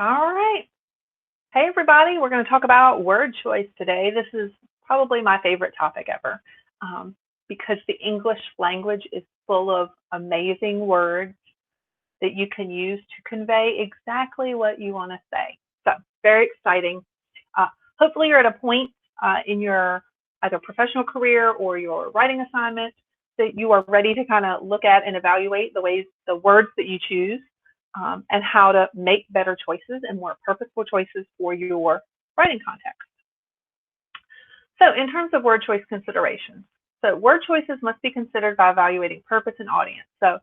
All right. Hey, everybody. We're going to talk about word choice today. This is probably my favorite topic ever because the English language is full of amazing words that you can use to convey exactly what you want to say. So, very exciting. Uh, Hopefully, you're at a point in your either professional career or your writing assignment that you are ready to kind of look at and evaluate the words that you choose and how to make better choices and more purposeful choices for your writing context. So, in terms of word choice considerations, word choices must be considered by evaluating purpose and audience. So,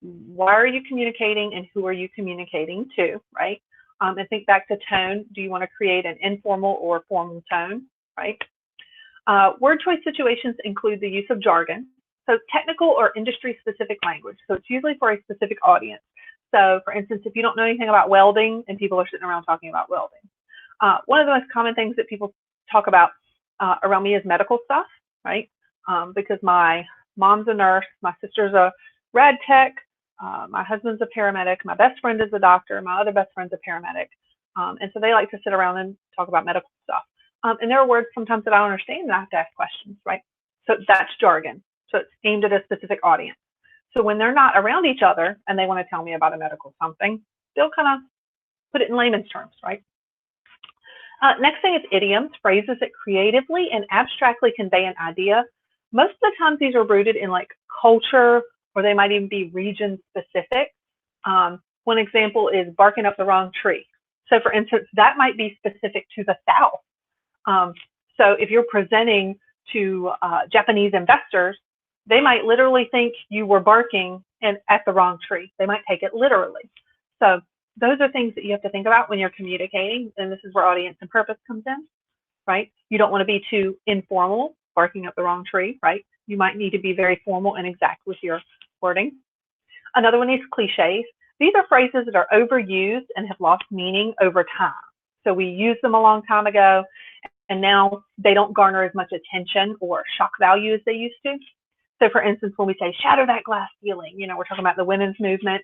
why are you communicating and who are you communicating to, right? And think back to tone. Do you want to create an informal or formal tone, right? Word choice situations include the use of jargon, so technical or industry-specific language. So it's usually for a specific audience. So for instance, if you don't know anything about welding and people are sitting around talking about welding, one of the most common things that people talk about around me is medical stuff, right? Because my mom's a nurse, my sister's a rad tech, my husband's a paramedic, my best friend is a doctor, my other best friend's a paramedic. And so they like to sit around and talk about medical stuff. And there are words sometimes that I don't understand and I have to ask questions, right? So that's jargon. So it's aimed at a specific audience. So when they're not around each other and they want to tell me about a medical something, they'll kind of put it in layman's terms, right? Next thing is idioms, phrases that creatively and abstractly convey an idea. Most of the times these are rooted in like culture, or they might even be region specific. One example is barking up the wrong tree. So for instance, that might be specific to the South. So if you're presenting to Japanese investors, they might literally think you were barking at the wrong tree. They might take it literally. So those are things that you have to think about when you're communicating, and this is where audience and purpose comes in, right? You don't want to be too informal, barking up the wrong tree, right? You might need to be very formal and exact with your wording. Another one is cliches. These are phrases that are overused and have lost meaning over time. So we used them a long time ago, and now they don't garner as much attention or shock value as they used to. So for instance, when we say shatter that glass ceiling, we're talking about the women's movement.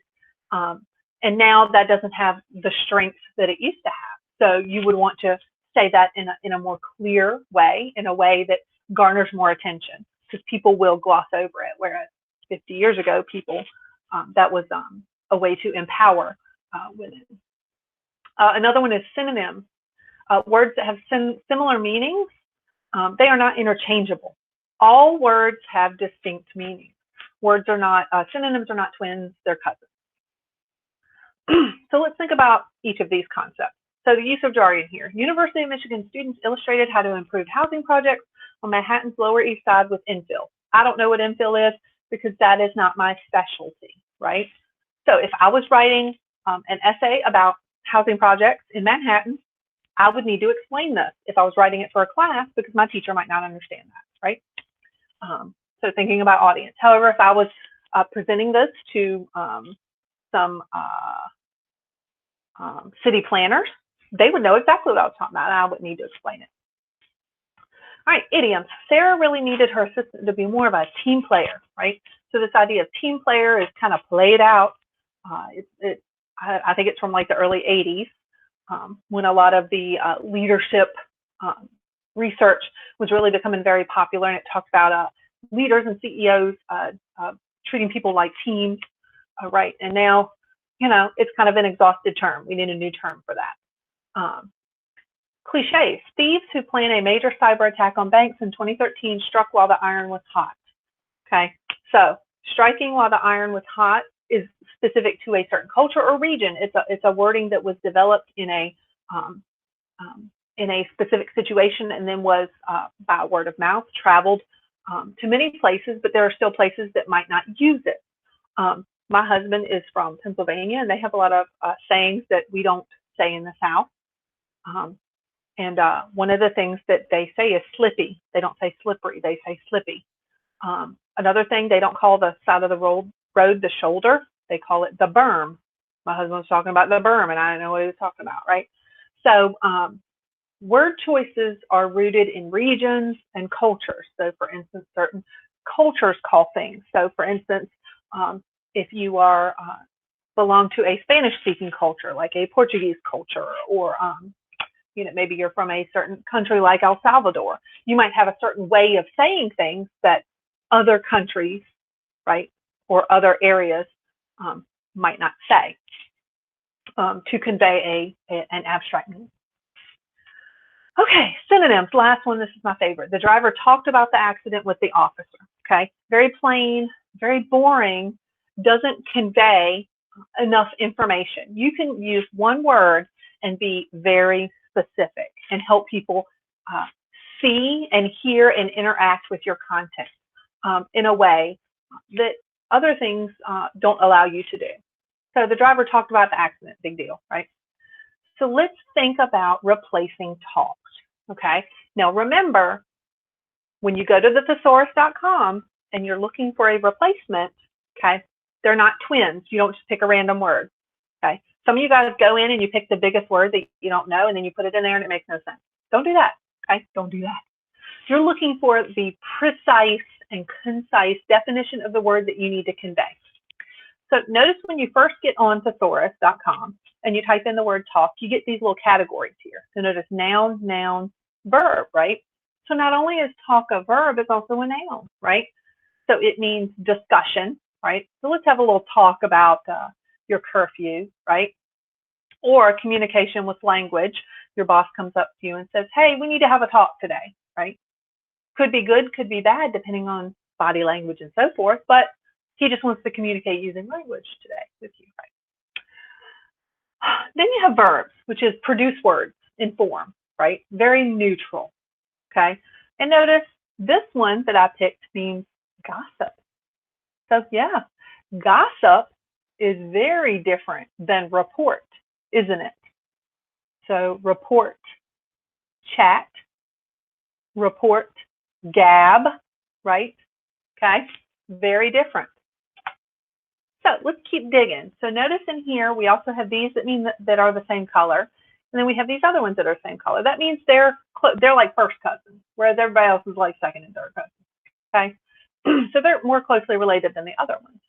And now that doesn't have the strength that it used to have. So you would want to say that in a more clear way, in a way that garners more attention, because people will gloss over it. Whereas 50 years ago, that was a way to empower women. Another one is synonyms. Words that have similar meanings, they are not interchangeable. All words have distinct meanings. Words are not, synonyms are not twins, they're cousins. So let's think about each of these concepts. So the use of jargon here. University of Michigan students illustrated how to improve housing projects on Manhattan's Lower East Side with infill. I don't know what infill is because that is not my specialty, right? So if I was writing an essay about housing projects in Manhattan, I would need to explain this if I was writing it for a class because my teacher might not understand that, right? So thinking about audience. However, if I was presenting this to some city planners, they would know exactly what I was talking about, and I wouldn't need to explain it. All right, idioms. Sarah really needed her assistant to be more of a team player, right? So this idea of team player is kind of played out. I think it's from like the early 80s when a lot of the leadership research was really becoming very popular, and it talked about leaders and CEOs treating people like teams, right? And now, it's kind of an exhausted term. We need a new term for that. Cliches. Thieves who plan a major cyber attack on banks in 2013 struck while the iron was hot. Okay, so striking while the iron was hot is specific to a certain culture or region. It's a wording that was developed in a specific situation and then was by word of mouth traveled to many places, but there are still places that might not use it. My husband is from Pennsylvania, and they have a lot of sayings that we don't say in the South. And one of the things that they say is slippy. They don't say slippery, they say slippy. Another thing, they don't call the side of the road the shoulder, they call it the berm. My husband was talking about the berm, and I didn't know what he was talking about, right? So word choices are rooted in regions and cultures. So for instance, certain cultures call things. So for instance, if you are belong to a Spanish-speaking culture, like a Portuguese culture, or maybe you're from a certain country like El Salvador. You might have a certain way of saying things that other countries, right, or other areas might not say to convey an abstract meaning. Okay, synonyms. Last one. This is my favorite. The driver talked about the accident with the officer. Okay, very plain, very boring, doesn't convey enough information. You can use one word and be very specific and help people see and hear and interact with your content in a way that other things don't allow you to do. So the driver talked about the accident, big deal, right? So let's think about replacing talked, okay? Now remember, when you go to the thesaurus.com and you're looking for a replacement, okay, they're not twins. You don't just pick a random word, okay? Some of you guys go in and you pick the biggest word that you don't know and then you put it in there and it makes no sense. Don't do that, okay? Don't do that. You're looking for the precise and concise definition of the word that you need to convey. So notice when you first get on thesaurus.com and you type in the word talk, you get these little categories here. So notice noun, noun, verb, right? So not only is talk a verb, it's also a noun, right? So it means discussion, right? So let's have a little talk about your curfew, right? Or communication with language. Your boss comes up to you and says, hey, we need to have a talk today, right? Could be good, could be bad, depending on body language and so forth, but he just wants to communicate using language today with you, right? Then you have verbs, which is produce words in form, right? Very neutral, okay? And notice this one that I picked means gossip. So yeah, gossip is very different than report, isn't it? So report, chat, report, gab, right? Okay, very different. So let's keep digging. So notice in here, we also have these that mean that are the same color. And then we have these other ones that are the same color. That means they're like first cousins, whereas everybody else is like second and third cousins, okay? So they're more closely related than the other ones.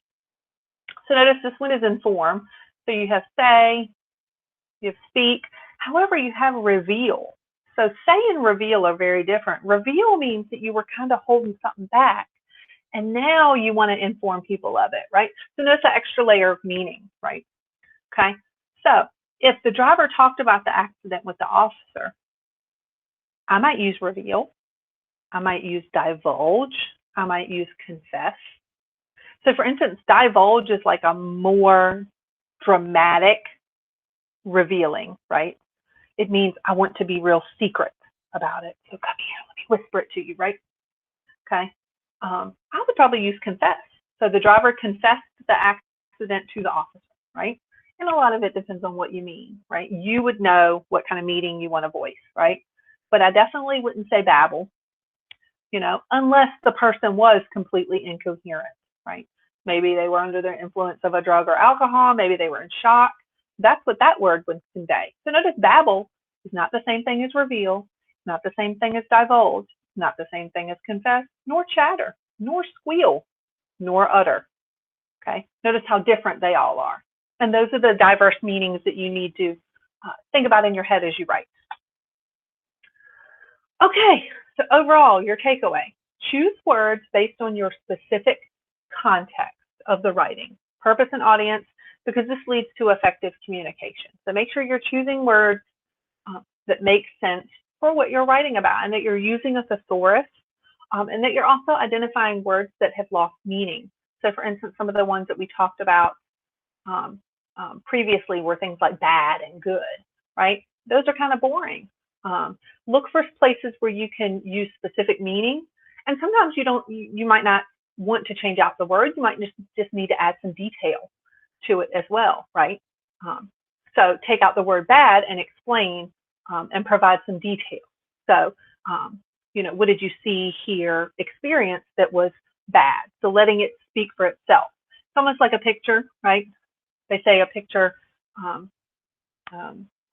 So notice this one is in form. So you have say, you have speak. However, you have reveal. So say and reveal are very different. Reveal means that you were kind of holding something back, and now you want to inform people of it, right? So notice the extra layer of meaning, right? Okay, so if the driver talked about the accident with the officer, I might use reveal, I might use divulge, I might use confess. So for instance, divulge is like a more dramatic revealing, right? It means I want to be real secret about it. So come here, let me whisper it to you, right? Okay. I would probably use confess. So the driver confessed the accident to the officer, right? And a lot of it depends on what you mean, right? You would know what kind of meaning you want to voice, right? But I definitely wouldn't say babble, unless the person was completely incoherent, right? Maybe they were under the influence of a drug or alcohol. Maybe they were in shock. That's what that word would convey. So notice babble is not the same thing as reveal, not the same thing as divulge, not the same thing as confess, nor chatter, nor squeal, nor utter. Okay, notice how different they all are. And those are the diverse meanings that you need to think about in your head as you write. Okay, so overall, your takeaway: choose words based on your specific context of the writing, purpose and audience, because this leads to effective communication. So make sure you're choosing words that make sense for what you're writing about, and that you're using a thesaurus, and that you're also identifying words that have lost meaning. So for instance, some of the ones that we talked about previously were things like bad and good, right? Those are kind of boring. Look for places where you can use specific meaning, and sometimes you might not want to change out the word. You might just need to add some detail to it as well, right? So take out the word bad and explain and provide some detail. So, what did you see, hear, experience that was bad? So letting it speak for itself. It's almost like a picture, right? They say a picture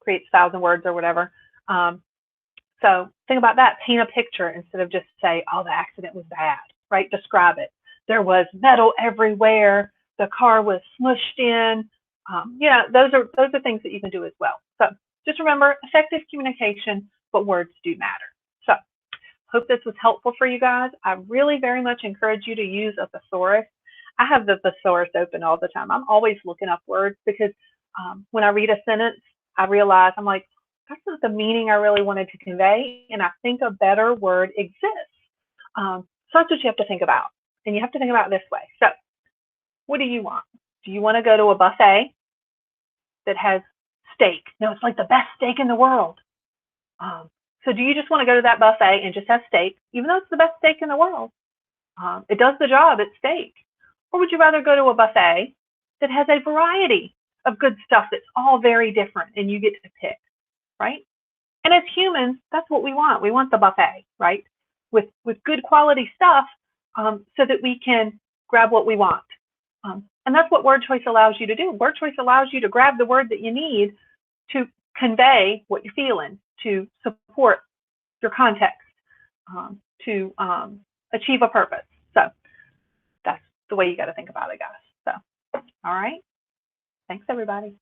creates 1,000 words or whatever. So think about that. Paint a picture instead of just say, oh, the accident was bad, right? Describe it. There was metal everywhere. The car was smushed in. Yeah, those are things that you can do as well. So just remember, effective communication, but words do matter. So hope this was helpful for you guys. I really very much encourage you to use a thesaurus. I have the thesaurus open all the time. I'm always looking up words because when I read a sentence, I realize I'm like, that's not the meaning I really wanted to convey, and I think a better word exists. So that's what you have to think about, and you have to think about it this way. So what do you want? Do you want to go to a buffet that has steak? No, it's like the best steak in the world. So do you just want to go to that buffet and just have steak, even though it's the best steak in the world? It does the job, it's steak. Or would you rather go to a buffet that has a variety of good stuff that's all very different and you get to pick, right? And as humans, that's what we want. We want the buffet, right? With good quality stuff, so that we can grab what we want. And that's what word choice allows you to do. Word choice allows you to grab the word that you need to convey what you're feeling, to support your context, to achieve a purpose. So that's the way you got to think about it, guys. So, all right. Thanks, everybody.